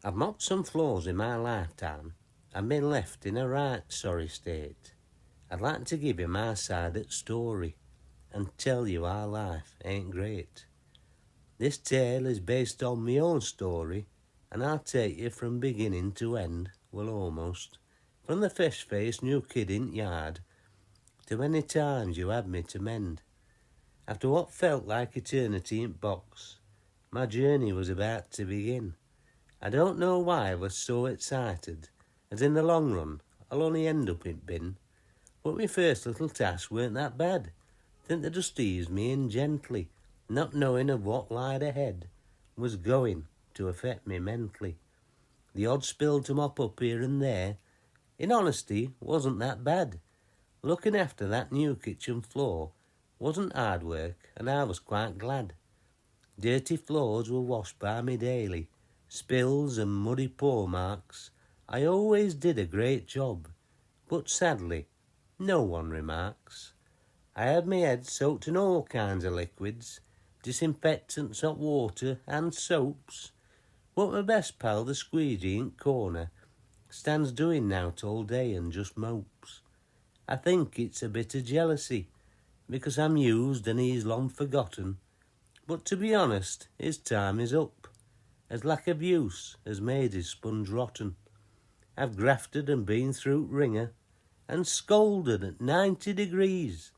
I've mopped some floors in my lifetime and been left in a right sorry state. I'd like to give you my side of the story and tell you our life ain't great. This tale is based on my own story, and I'll take you from beginning to end, well almost, from the fresh-faced new kid in yard to many times you had me to mend. After what felt like eternity in box, my journey was about to begin. I don't know why I was so excited, as in the long run I'll only end up in bin. But my first little task weren't that bad. Think they just eased me in gently, not knowing of what lied ahead was going to affect me mentally. The odd spill to mop up here and there, in honesty, wasn't that bad. Looking after that new kitchen floor wasn't hard work, and I was quite glad. Dirty floors were washed by me daily, spills and muddy paw marks. I always did a great job, but sadly, no one remarks. I had my head soaked in all kinds of liquids, disinfectants, hot water and soaps. But my best pal, the squeegee in corner, stands doing nought all day and just mopes. I think it's a bit of jealousy, because I'm used and he's long forgotten. But to be honest, his time is up, as lack of use has made his sponge rotten. I've grafted and been through ringer, and scolded at 90 degrees,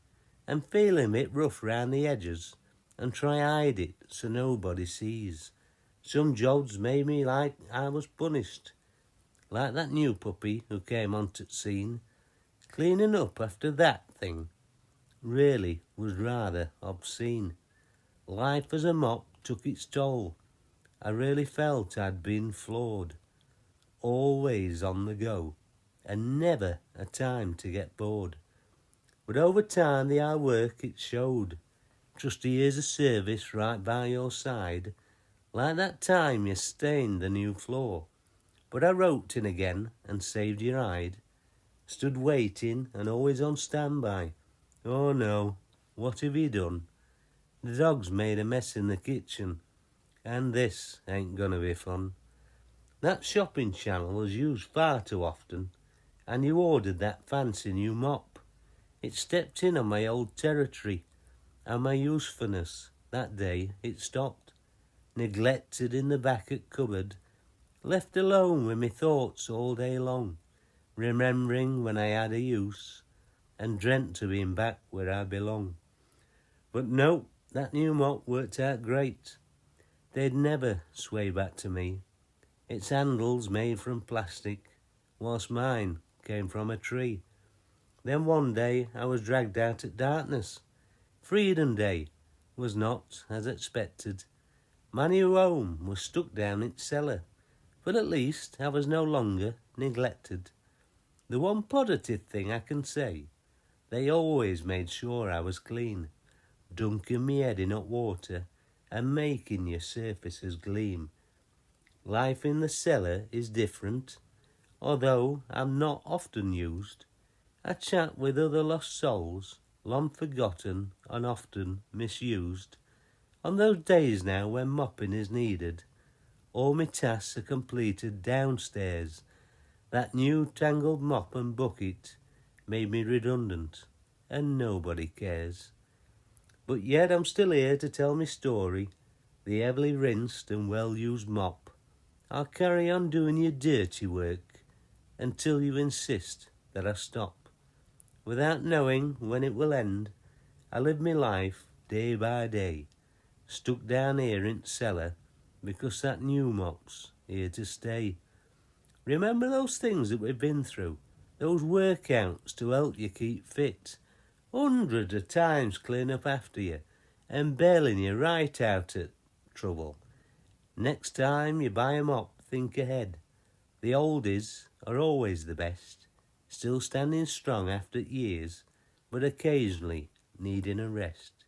and feeling a bit rough round the edges, and try hide it so nobody sees. Some jobs made me like I was punished, like that new puppy who came onto the scene. Cleaning up after that thing really was rather obscene. Life as a mop took its toll. I really felt I'd been floored. Always on the go, and never a time to get bored. But over time the hard work it showed. Just a years of service right by your side, like that time you stained the new floor. But I roped in again and saved your hide. Stood waiting and always on standby. Oh no, what have you done? The dog's made a mess in the kitchen, and this ain't gonna be fun. That shopping channel was used far too often, and you ordered that fancy new mop. It stepped in on my old territory, and my usefulness that day it stopped. Neglected in the back at cupboard, left alone with me thoughts all day long, remembering when I had a use, and dreamt of being back where I belong. But no, that new mop worked out great. They'd never sway back to me. Its handle's made from plastic, whilst mine came from a tree. Then one day I was dragged out at darkness. Freedom Day was not as expected. My new home was stuck down its cellar, but at least I was no longer neglected. The one positive thing I can say, they always made sure I was clean, dunking me head in hot water and making your surfaces gleam. Life in the cellar is different, although I'm not often used. I chat with other lost souls, long forgotten and often misused. On those days now when mopping is needed, all my tasks are completed downstairs. That new tangled mop and bucket made me redundant, and nobody cares. But yet I'm still here to tell me story, the heavily rinsed and well-used mop. I'll carry on doing your dirty work until you insist that I stop. Without knowing when it will end, I live my life day by day, stuck down here in the cellar because that new mop's here to stay. Remember those things that we've been through, those workouts to help you keep fit, hundreds of times clean up after you and bailing you right out of trouble. Next time you buy a mop, think ahead. The oldies are always the best, still standing strong after years, but occasionally needing a rest.